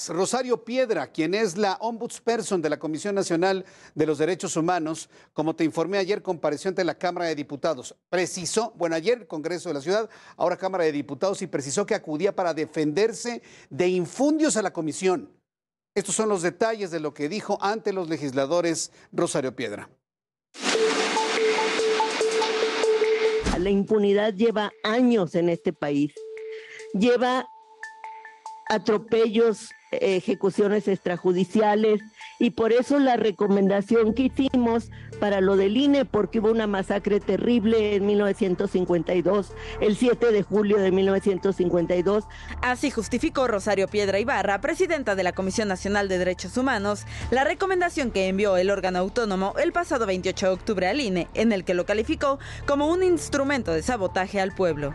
más. Rosario Piedra, quien es la ombudsperson de la Comisión Nacional de los Derechos Humanos, como te informé ayer, compareció ante la Cámara de Diputados. Precisó, bueno, ayer el Congreso de la Ciudad, ahora Cámara de Diputados, y precisó que acudía para defenderse de infundios a la comisión. Estos son los detalles de lo que dijo ante los legisladores Rosario Piedra. La impunidad lleva años en este país. Lleva atropellos, ejecuciones extrajudiciales, y por eso la recomendación que hicimos para lo del INE, porque hubo una masacre terrible en 1952, el 7 de julio de 1952. Así justificó Rosario Piedra Ibarra, presidenta de la Comisión Nacional de Derechos Humanos, la recomendación que envió el órgano autónomo el pasado 28 de octubre al INE, en el que lo calificó como un instrumento de sabotaje al pueblo.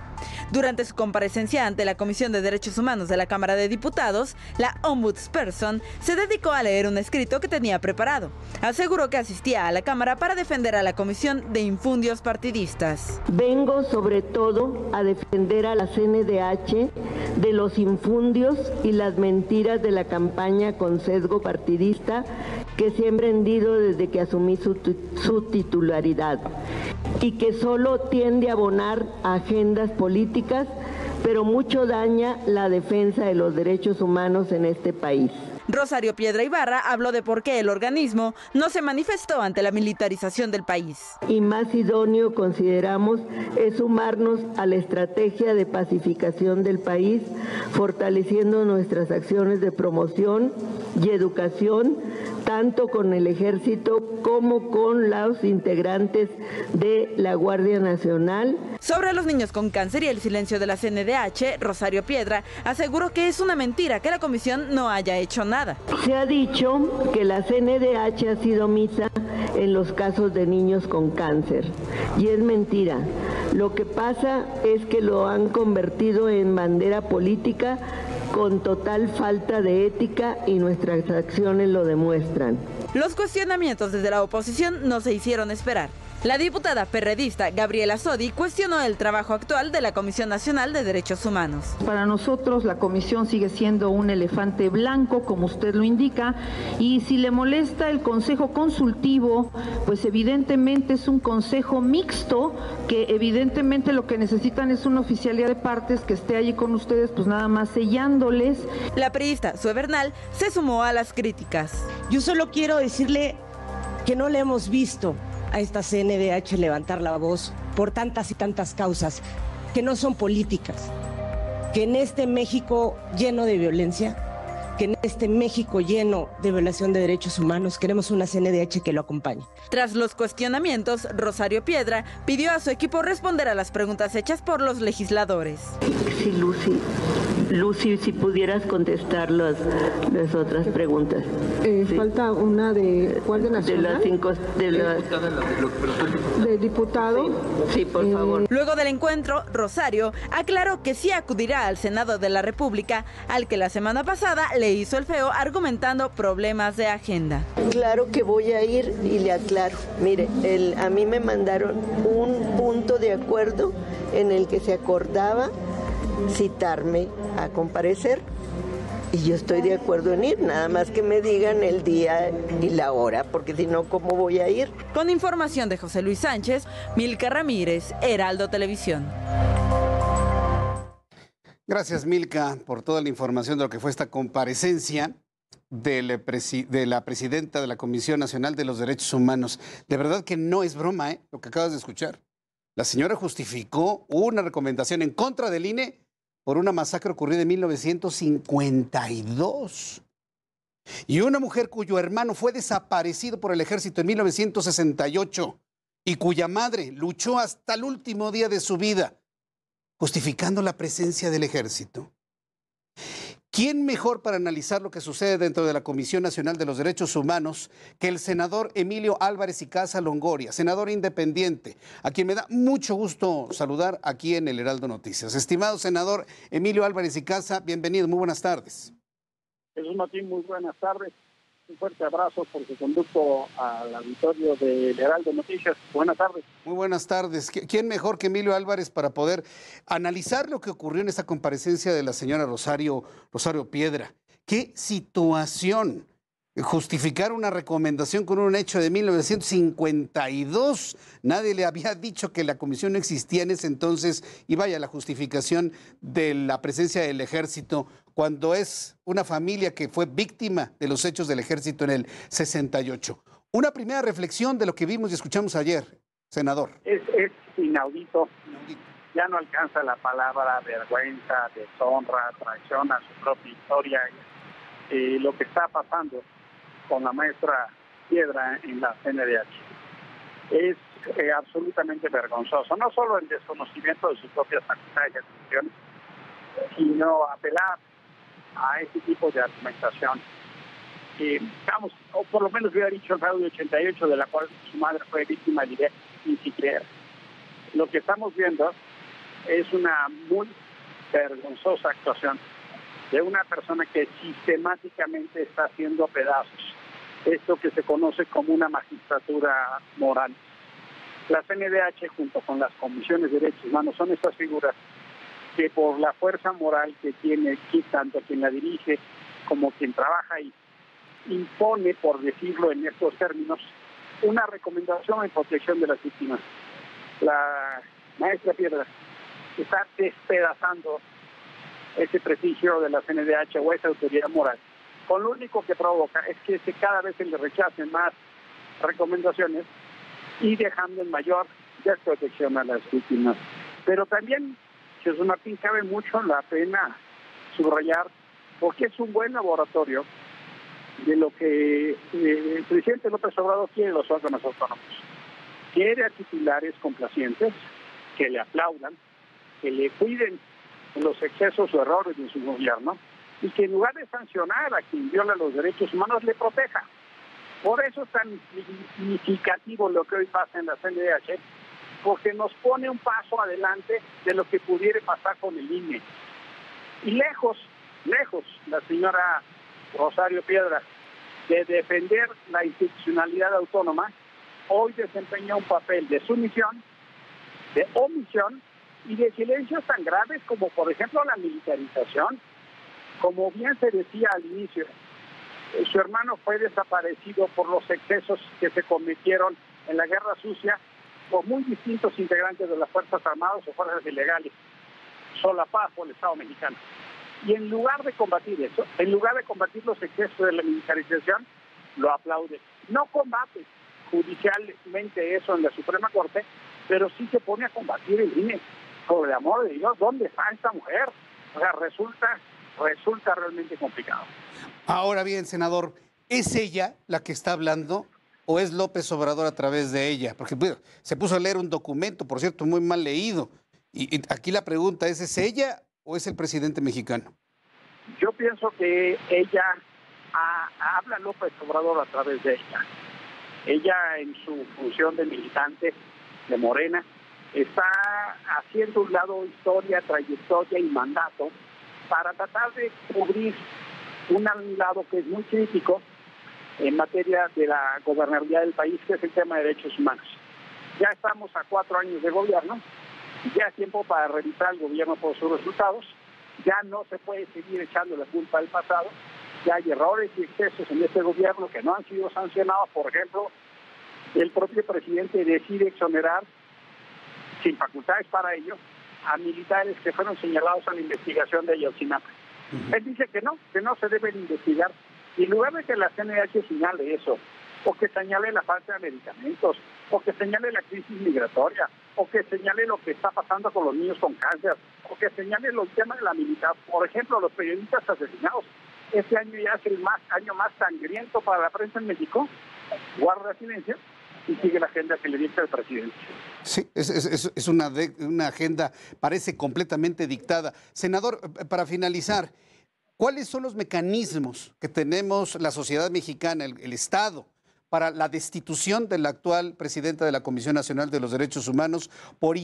Durante su comparecencia ante la Comisión de Derechos Humanos de la Cámara de Diputados, la ombudsperson se dedicó a leer un escrito que tenía preparado. Aseguró que asistía a la Cámara para defender a la Comisión de Infundios Partidistas. Vengo sobre todo a defender a la CNDH de los infundios y las mentiras de la campaña con sesgo partidista que se ha emprendido desde que asumí su titularidad y que solo tiende a abonar agendas políticas, pero mucho daña la defensa de los derechos humanos en este país. Rosario Piedra Ibarra habló de por qué el organismo no se manifestó ante la militarización del país. Y más idóneo consideramos es sumarnos a la estrategia de pacificación del país, fortaleciendo nuestras acciones de promoción y educación, tanto con el Ejército como con los integrantes de la Guardia Nacional. Sobre los niños con cáncer y el silencio de la CNDH, Rosario Piedra aseguró que es una mentira que la comisión no haya hecho nada. Se ha dicho que la CNDH ha sido omisa en los casos de niños con cáncer, y es mentira. Lo que pasa es que lo han convertido en bandera política con total falta de ética, y nuestras acciones lo demuestran. Los cuestionamientos desde la oposición no se hicieron esperar. La diputada perredista Gabriela Sodi cuestionó el trabajo actual de la Comisión Nacional de Derechos Humanos. Para nosotros la comisión sigue siendo un elefante blanco, como usted lo indica, y si le molesta el consejo consultivo, pues evidentemente es un consejo mixto, que evidentemente lo que necesitan es una oficialía de partes que esté allí con ustedes, pues nada más sellándoles. La priista Sue Bernal se sumó a las críticas. Yo solo quiero decirle que no le hemos visto a esta CNDH levantar la voz por tantas y tantas causas que no son políticas, que en este México lleno de violencia, que en este México lleno de violación de derechos humanos, queremos una CNDH que lo acompañe. Tras los cuestionamientos, Rosario Piedra pidió a su equipo responder a las preguntas hechas por los legisladores. Sí, Lucy, si pudieras contestar las otras preguntas. Sí. Falta una de Guardia Nacional. De las 5 de diputado. Sí, por favor. Luego del encuentro, Rosario aclaró que sí acudirá al Senado de la República, al que la semana pasada le hizo el feo argumentando problemas de agenda. Claro que voy a ir, y le aclaro. Mire, a mí me mandaron un punto de acuerdo en el que se acordaba citarme a comparecer, y yo estoy de acuerdo en ir, nada más que me digan el día y la hora, porque si no, ¿cómo voy a ir? Con información de José Luis Sánchez, Milka Ramírez, Heraldo Televisión. Gracias, Milka, por toda la información de lo que fue esta comparecencia de la presidenta de la Comisión Nacional de los Derechos Humanos. De verdad que no es broma, lo que acabas de escuchar. La señora justificó una recomendación en contra del INE por una masacre ocurrida en 1952. Y una mujer cuyo hermano fue desaparecido por el ejército en 1968 y cuya madre luchó hasta el último día de su vida, justificando la presencia del ejército. ¿Quién mejor para analizar lo que sucede dentro de la Comisión Nacional de los Derechos Humanos que el senador Emilio Álvarez y Casa Longoria, senador independiente, a quien me da mucho gusto saludar aquí en el Heraldo Noticias? Estimado senador Emilio Álvarez y Casa, bienvenido, muy buenas tardes. Jesús Martín, muy buenas tardes. Un fuerte abrazo por su conducto al auditorio del Heraldo Noticias. Buenas tardes. Muy buenas tardes. ¿Quién mejor que Emilio Álvarez para poder analizar lo que ocurrió en esta comparecencia de la señora Rosario Piedra? ¿Qué situación? Justificar una recomendación con un hecho de 1952. Nadie le había dicho que la comisión no existía en ese entonces y vaya la justificación de la presencia del ejército cuando es una familia que fue víctima de los hechos del ejército en el 68. Una primera reflexión de lo que vimos y escuchamos ayer, senador. Es inaudito. Ya no alcanza la palabra vergüenza, deshonra, traición a su propia historia. Lo que está pasando con la maestra Piedra en la CNDH es absolutamente vergonzoso. No solo el desconocimiento de sus propias facultades y atribuciones, sino apelar a este tipo de argumentación. O por lo menos hubiera dicho el radio 88, de la cual su madre fue víctima directa, ni siquiera. Lo que estamos viendo es una muy vergonzosa actuación de una persona que sistemáticamente está haciendo pedazos esto que se conoce como una magistratura moral. La CNDH, junto con las comisiones de derechos humanos, son estas figuras que por la fuerza moral que tiene tanto quien la dirige como quien trabaja ahí, impone, por decirlo en estos términos, una recomendación en protección de las víctimas. La maestra Piedra está despedazando ese prestigio de la CNDH o esa autoridad moral. Con lo único que provoca es que cada vez se le rechacen más recomendaciones y dejando en mayor desprotección a las víctimas. Pero también, Jesús Martín, cabe mucho la pena subrayar, porque es un buen laboratorio de lo que el presidente López Obrador quiere de los órganos autónomos. Quiere a titulares complacientes que le aplaudan, que le cuiden los excesos o errores de su gobierno y que en lugar de sancionar a quien viola los derechos humanos, le proteja. Por eso es tan significativo lo que hoy pasa en la CNDH, porque nos pone un paso adelante de lo que pudiera pasar con el INE. Y lejos, la señora Rosario Piedra, de defender la institucionalidad autónoma, hoy desempeña un papel de sumisión, de omisión y de silencios tan graves como, por ejemplo, la militarización. Como bien se decía al inicio, su hermano fue desaparecido por los excesos que se cometieron en la Guerra Sucia por muy distintos integrantes de las Fuerzas Armadas o fuerzas ilegales, solapadas por el Estado mexicano. Y en lugar de combatir eso, en lugar de combatir los excesos de la militarización, lo aplaude. No combate judicialmente eso en la Suprema Corte, pero sí se pone a combatir el INE. Por el amor de Dios, ¿dónde está esta mujer? O sea, resulta realmente complicado. Ahora bien, senador, ¿es ella la que está hablando o es López Obrador a través de ella? Porque se puso a leer un documento, por cierto, muy mal leído. Y aquí la pregunta ¿es ella o es el presidente mexicano? Yo pienso que ella habla López Obrador a través de ella. Ella, en su función de militante de Morena, está haciendo un lado historia, trayectoria y mandato para tratar de cubrir un lado que es muy crítico en materia de la gobernabilidad del país, que es el tema de derechos humanos. Ya estamos a 4 años de gobierno, ya es tiempo para revisar el gobierno por sus resultados, ya no se puede seguir echando la culpa al pasado, ya hay errores y excesos en este gobierno que no han sido sancionados. Por ejemplo, el propio presidente decide exonerar, sin facultades para ello, a militares que fueron señalados a la investigación de Ayotzinapa. Él dice que no se deben investigar. Y en lugar de que la CNDH señale eso, o que señale la falta de medicamentos, o que señale la crisis migratoria, o que señale lo que está pasando con los niños con cáncer, o que señale los temas de la militar, por ejemplo, los periodistas asesinados. Este año ya es el año más sangriento para la prensa en México. Guarda silencio y sigue la agenda que le dicta el presidente. Sí, es una agenda, parece completamente dictada. Senador, para finalizar, ¿cuáles son los mecanismos que tenemos la sociedad mexicana, el Estado, para la destitución de la actual presidenta de la Comisión Nacional de los Derechos Humanos por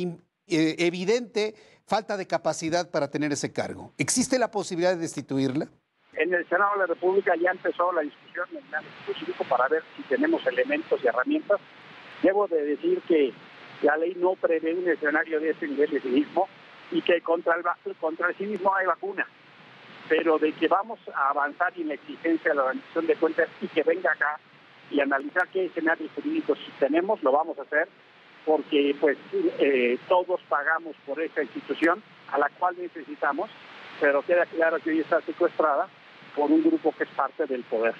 evidente falta de capacidad para tener ese cargo? ¿Existe la posibilidad de destituirla? En el Senado de la República ya empezó la discusión en el ámbito jurídico para ver si tenemos elementos y herramientas. Debo de decir que la ley no prevé un escenario de ese nivel de cinismo y que contra el cinismo hay vacuna. pero de que vamos a avanzar en la exigencia de la rendición de cuentas y que venga acá y analizar qué escenarios jurídicos tenemos, lo vamos a hacer, porque pues todos pagamos por esa institución a la cual necesitamos, pero queda claro que hoy está secuestrada por un grupo que es parte del poder.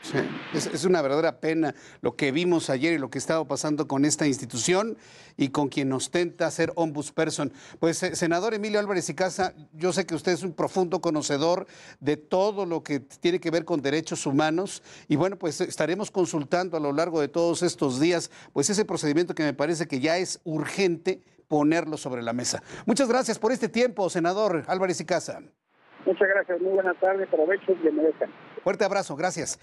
Sí, es una verdadera pena lo que vimos ayer y lo que estaba pasando con esta institución y con quien ostenta ser ombudsperson. Pues, senador Emilio Álvarez y Casa, yo sé que usted es un profundo conocedor de todo lo que tiene que ver con derechos humanos y bueno, pues estaremos consultando a lo largo de todos estos días, pues ese procedimiento que me parece que ya es urgente ponerlo sobre la mesa. Muchas gracias por este tiempo, senador Álvarez y Casa. Muchas gracias, muy buenas tardes, provecho y que me dejan. Fuerte abrazo, gracias.